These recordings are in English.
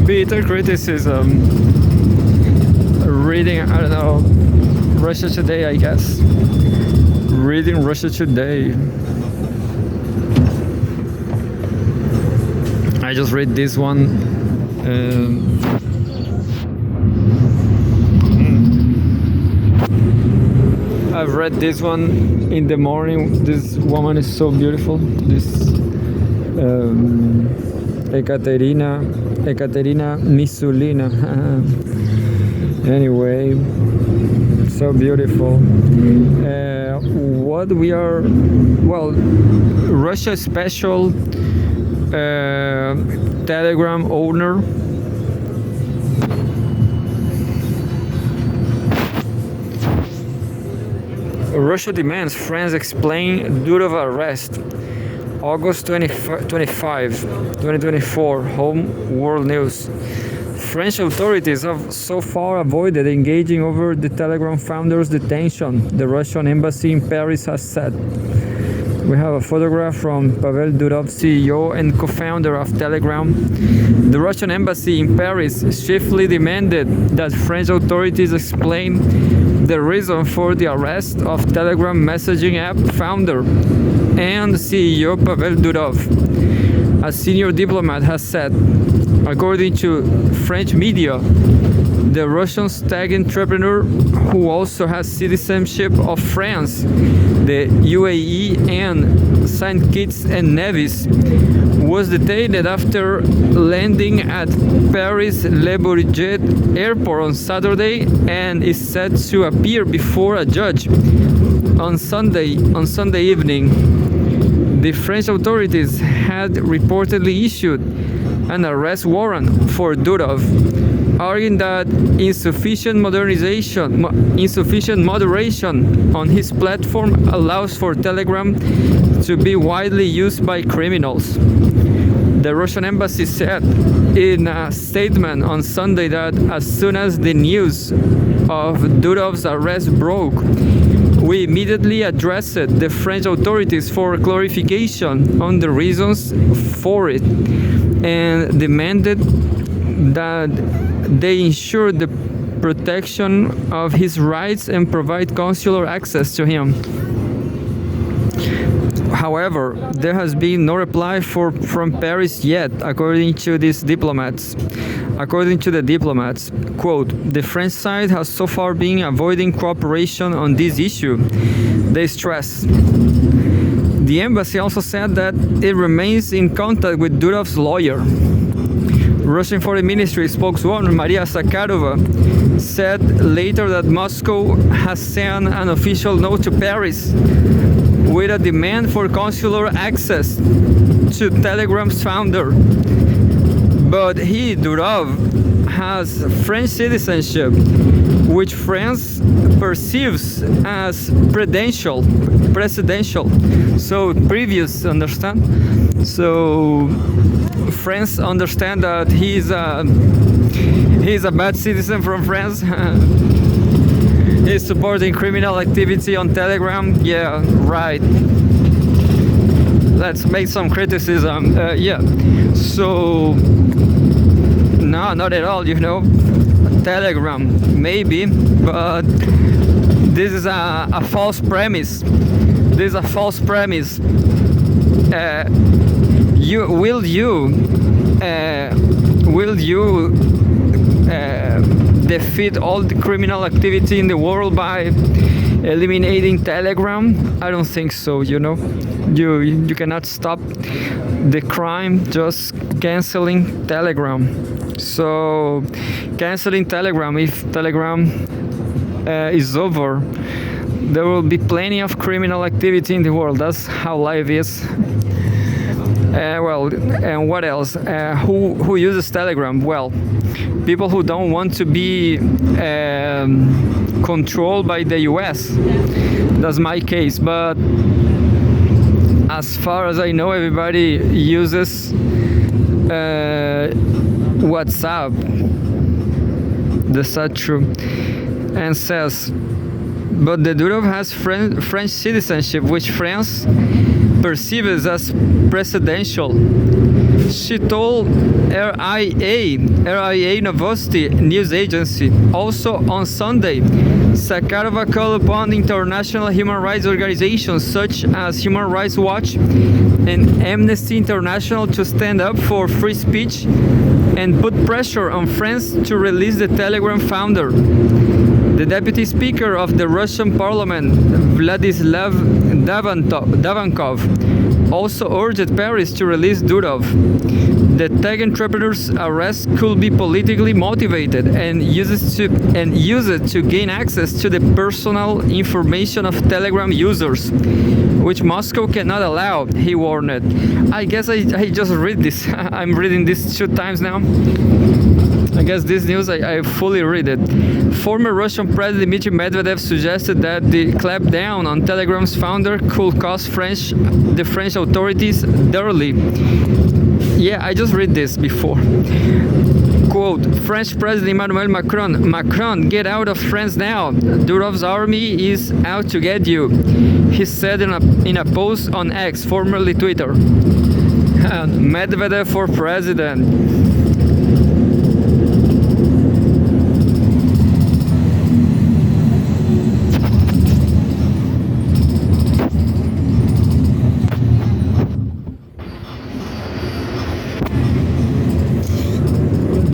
Peter criticism. Reading, I don't know, Russia Today, I guess. Reading Russia Today. I just read this one. I've read this one in the morning. This woman is so beautiful. This Ekaterina Misulina. Anyway, so beautiful. What we are, well, Russia special Telegram owner. Russia demands France explain Durov's arrest. August 25, 2024, Home World News. French authorities have so far avoided engaging over the Telegram founder's detention, the Russian embassy in Paris has said. We have a photograph from Pavel, Durov'S CEO and co-founder of Telegram. The Russian embassy in Paris swiftly demanded that French authorities explain the reason for the arrest of Telegram messaging app founder and CEO Pavel Durov. A senior diplomat has said, according to French media, the Russian tech entrepreneur, who also has citizenship of France, the UAE and Saint Kitts and Nevis, was detained after landing at Paris Le Bourget airport on Saturday and is set to appear before a judge on Sunday evening. The French authorities had reportedly issued an arrest warrant for Durov, arguing that insufficient moderation on his platform allows for Telegram to be widely used by criminals. The Russian embassy said in a statement on Sunday that as soon as the news of Durov's arrest broke, we immediately addressed the French authorities for clarification on the reasons for it and demanded that they ensure the protection of his rights and provide consular access to him. However, there has been no reply from Paris yet, according to these diplomats. According to the diplomats, quote, the French side has so far been avoiding cooperation on this issue, they stress. The embassy also said that it remains in contact with Durov's lawyer. Russian Foreign Ministry spokeswoman Maria Zakharova said later that Moscow has sent an official note to Paris with a demand for consular access to Telegram's founder. But he, Durov, has French citizenship, which France perceives as presidential. So previous, understand? So France understand that he's a bad citizen from France. He's supporting criminal activity on Telegram. Yeah, right. Let's make some criticism. Yeah. So no, not at all. Telegram maybe, but this is a false premise. This is a false premise. Will you defeat all the criminal activity in the world by eliminating Telegram? I don't think so. You cannot stop the crime just canceling Telegram. So canceling Telegram, if Telegram is over, there will be plenty of criminal activity in the world. That's how life is. And what else? Who uses Telegram? Well, people who don't want to be controlled by the US. That's my case. But as far as I know, everybody uses WhatsApp. That's not true. And says, but the Durov has French citizenship, which France perceives as presidential. She told RIA Novosti news agency. Also on Sunday, Sakharova called upon international human rights organizations such as Human Rights Watch and Amnesty International to stand up for free speech and put pressure on France to release the Telegram founder. The deputy speaker of the Russian parliament, Vladislav Davankov, also urged Paris to release Durov. The tech entrepreneur's arrest could be politically motivated and used to gain access to the personal information of Telegram users, which Moscow cannot allow, he warned. I guess I just read this. I'm reading this 2 times now. I guess this news I fully read it. Former Russian President Dmitry Medvedev suggested that the clampdown on Telegram's founder could cost the French authorities dearly. Yeah, I just read this before. Quote, French President Emmanuel Macron, get out of France now. Durov'S army is out to get you, he said in a post on X, formerly Twitter. Medvedev for president.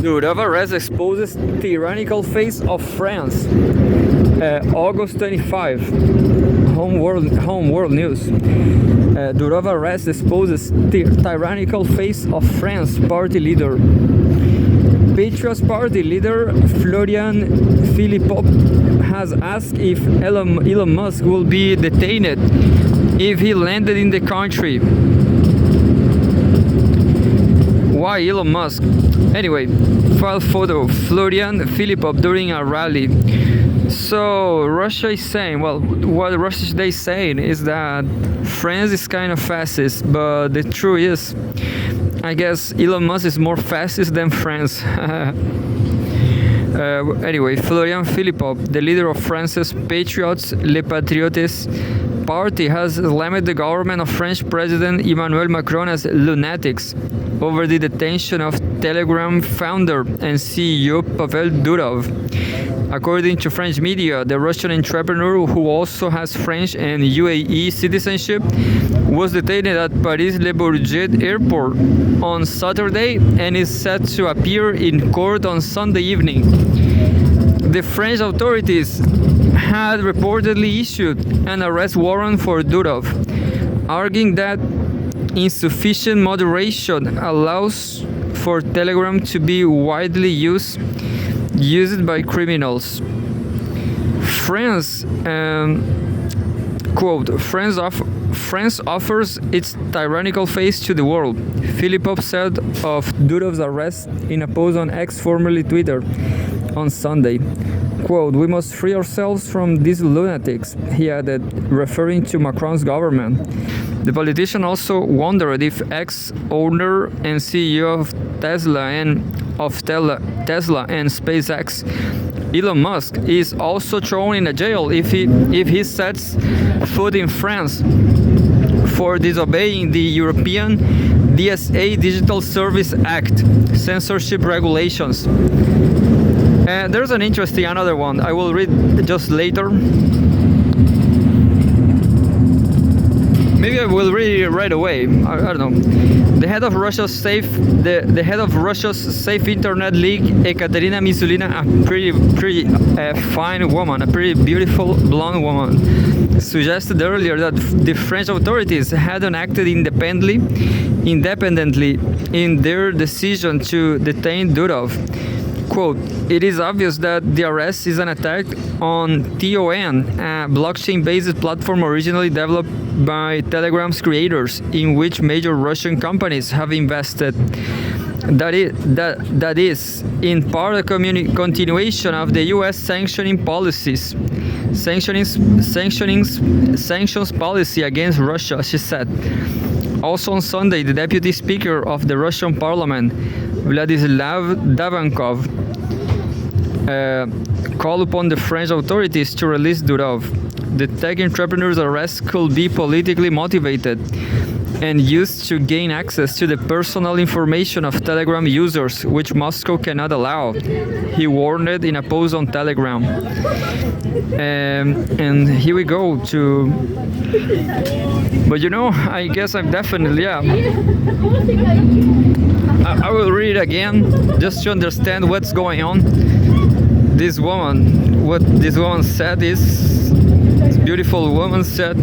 Durov'S exposes tyrannical face of France. August 25. Home World News. Durov'S exposes tyrannical face of France party leader. Patriots party leader Florian Philippot has asked if Elon Musk will be detained if he landed in the country. Why Elon Musk? Anyway, file photo Florian Philippot during a rally. So Russia is saying, well, what Russia is saying is that France is kind of fascist, but the truth is, I guess Elon Musk is more fascist than France. Anyway, Florian Philippot, the leader of France's Patriots, Les Patriotes party, has slammed the government of French President Emmanuel Macron as lunatics over the detention of Telegram founder and CEO Pavel Durov. According to French media, the Russian entrepreneur, who also has French and UAE citizenship, was detained at Paris Le Bourget airport on Saturday and is set to appear in court on Sunday evening. The French authorities had reportedly issued an arrest warrant for Durov, arguing that insufficient moderation allows for Telegram to be widely used by criminals. France, quote, France offers its tyrannical face to the world, Philippot said of Durov's arrest in a post on X, formerly Twitter, on Sunday. Quote, we must free ourselves from these lunatics, he added, referring to Macron's government. The politician also wondered if ex-owner and CEO of Tesla and SpaceX, Elon Musk, is also thrown in a jail if he sets foot in France for disobeying the European DSA Digital Service Act censorship regulations. There's an interesting another one I will read just later. Maybe I will read it right away. I don't know. The head of Russia's safe internet league, Ekaterina Misulina, a pretty fine woman, a pretty beautiful blonde woman, suggested earlier that the French authorities hadn't acted independently in their decision to detain Durov. Quote, it is obvious that the arrest is an attack on TON, a blockchain-based platform originally developed by Telegram's creators, in which major Russian companies have invested. That is, in part, a continuation of the U.S. sanctions policy against Russia, she said. Also on Sunday, the deputy speaker of the Russian parliament, Vladislav Davankov, called upon the French authorities to release Durov. The tech entrepreneur's arrest could be politically motivated and used to gain access to the personal information of Telegram users, which Moscow cannot allow, he warned in a post on Telegram. And here we go to... But I guess I'm definitely, I will read it again just to understand what's going on. What this woman said is, this beautiful woman said,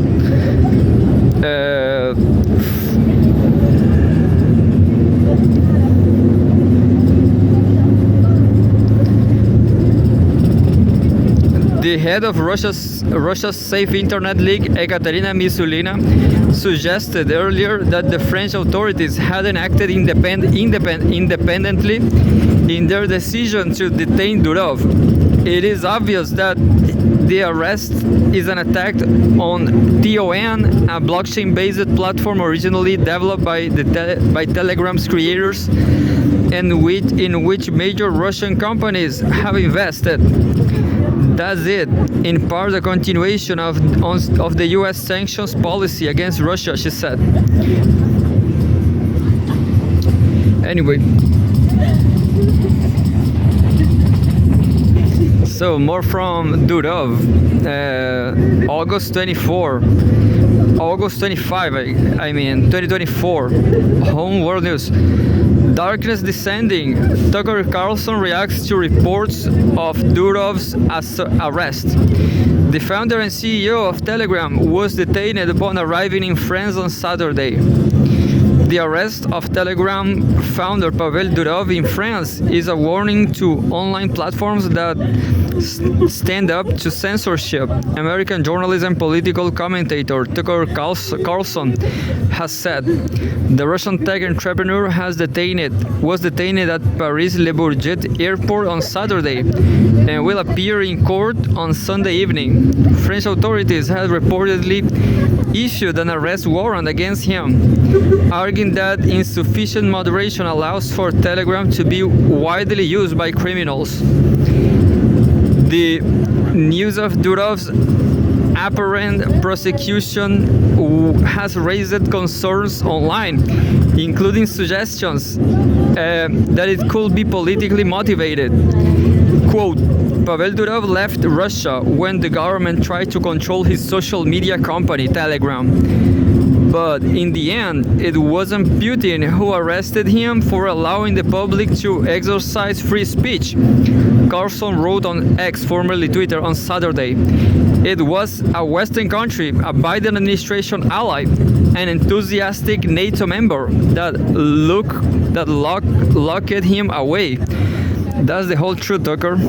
the head of Russia's Safe Internet League, Ekaterina Misulina, suggested earlier that the French authorities hadn't acted independently in their decision to detain Durov. It is obvious that the arrest is an attack on TON, a blockchain-based platform originally developed by Telegram's creators and in which major Russian companies have invested. That's it, in part a continuation of the US sanctions policy against Russia, she said. Anyway. So more from Durov. August 25, 2024. Home World News. Darkness descending. Tucker Carlson reacts to reports of Durov'S arrest. The founder and CEO of Telegram was detained upon arriving in France on Saturday. The arrest of Telegram founder Pavel Durov in France is a warning to online platforms that stand up to censorship. American journalist and political commentator Tucker Carlson has said the Russian tech entrepreneur was detained at Paris Le Bourget airport on Saturday and will appear in court on Sunday evening. French authorities have reportedly issued an arrest warrant against him, arguing that insufficient moderation allows for Telegram to be widely used by criminals. The news of Durov's apparent prosecution has raised concerns online, including suggestions that it could be politically motivated. Quote, Pavel Durov left Russia when the government tried to control his social media company, Telegram. But in the end, it wasn't Putin who arrested him for allowing the public to exercise free speech. Carlson wrote on X, formerly Twitter, on Saturday. It was a Western country, a Biden administration ally, an enthusiastic NATO member that locked him away. That's the whole truth, Tucker.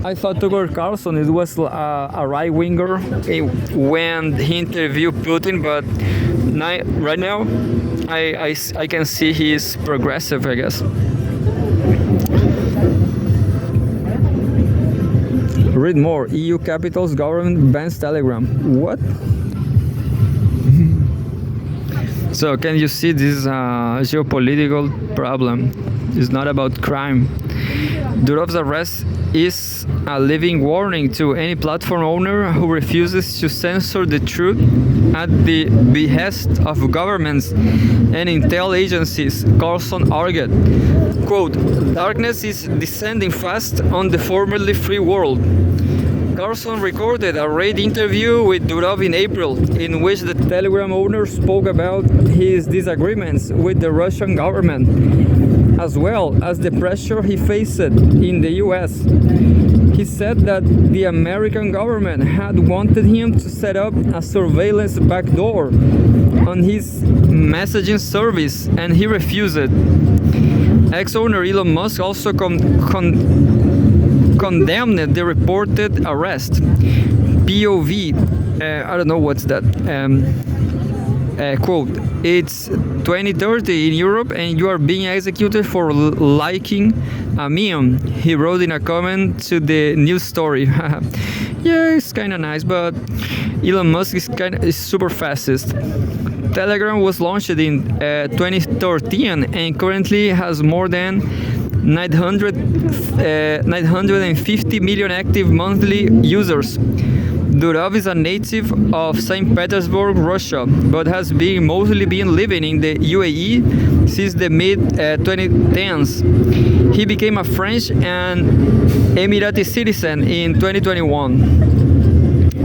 I thought Tucker Carlson was a right-winger when he interviewed Putin, but right now I can see he's progressive, I guess. Read more. EU capitals government bans Telegram. What? So can you see this geopolitical problem? It's not about crime. Durov's arrest is a living warning to any platform owner who refuses to censor the truth at the behest of governments and intel agencies, Carlson argued. Quote, darkness is descending fast on the formerly free world. Carlson recorded a radio interview with Durov in April, in which the Telegram owner spoke about his disagreements with the Russian government, as well as the pressure he faced in the US. He said that the American government had wanted him to set up a surveillance backdoor on his messaging service, and he refused it. Ex-owner Elon Musk also condemned the reported arrest. POV, I don't know what's that. Quote, it's 2030 in Europe and you are being executed for liking a meme, he wrote in a comment to the news story. Yeah, it's kind of nice, but Elon Musk is super fascist. Telegram was launched in 2013 and currently has more than 950 million active monthly users. Durov is a native of St. Petersburg, Russia, but has mostly been living in the UAE since the mid 2010s. He became a French and Emirati citizen in 2021.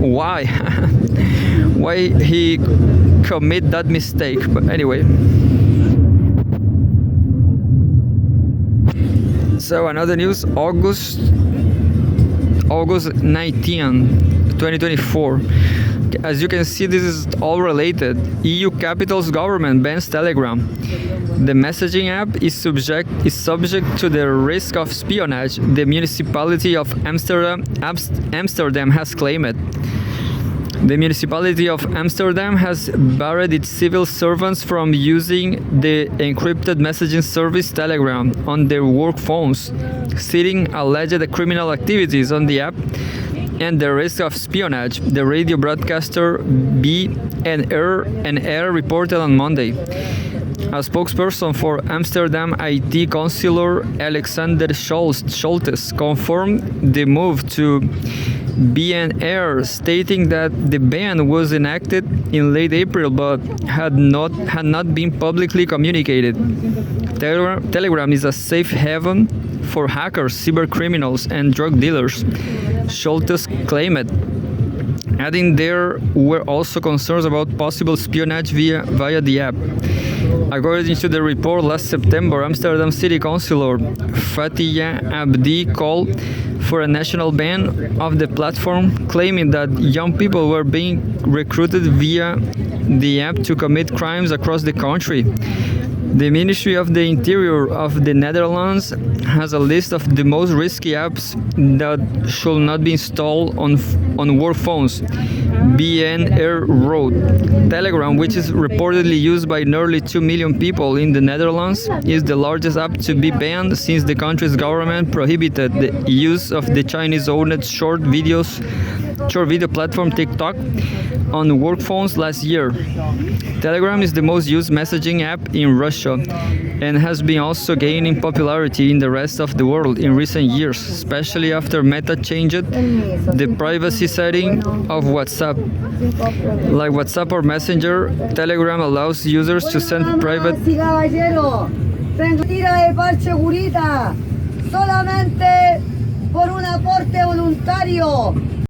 Why? Why he commit that mistake? But anyway. So another news, August 19, 2024. As you can see, this is all related. EU capital's government bans Telegram. The messaging app is subject to the risk of espionage, the municipality of Amsterdam has claimed. The municipality of Amsterdam has barred its civil servants from using the encrypted messaging service Telegram on their work phones, citing alleged criminal activities on the app and the risk of espionage, the radio broadcaster BNR reported on Monday. A spokesperson for Amsterdam IT Councillor Alexander Scholtes confirmed the move to BNR, stating that the ban was enacted in late April but had not been publicly communicated. Telegram is a safe haven for hackers, cybercriminals, and drug dealers, Scholtes claimed, adding there were also concerns about possible espionage via the app. According to the report, last September, Amsterdam City Councillor Fatia Abdi called for a national ban of the platform, claiming that young people were being recruited via the app to commit crimes across the country. The Ministry of the Interior of the Netherlands has a list of the most risky apps that should not be installed on work phones. BNR wrote. Telegram, which is reportedly used by nearly 2 million people in the Netherlands, is the largest app to be banned since the country's government prohibited the use of the Chinese-owned short video platform TikTok on work phones last year. Telegram is the most used messaging app in Russia and has been also gaining popularity in the rest of the world in recent years, especially after Meta changed the privacy setting of WhatsApp. Like WhatsApp or Messenger, Telegram allows users to send private solamente por un aporte voluntario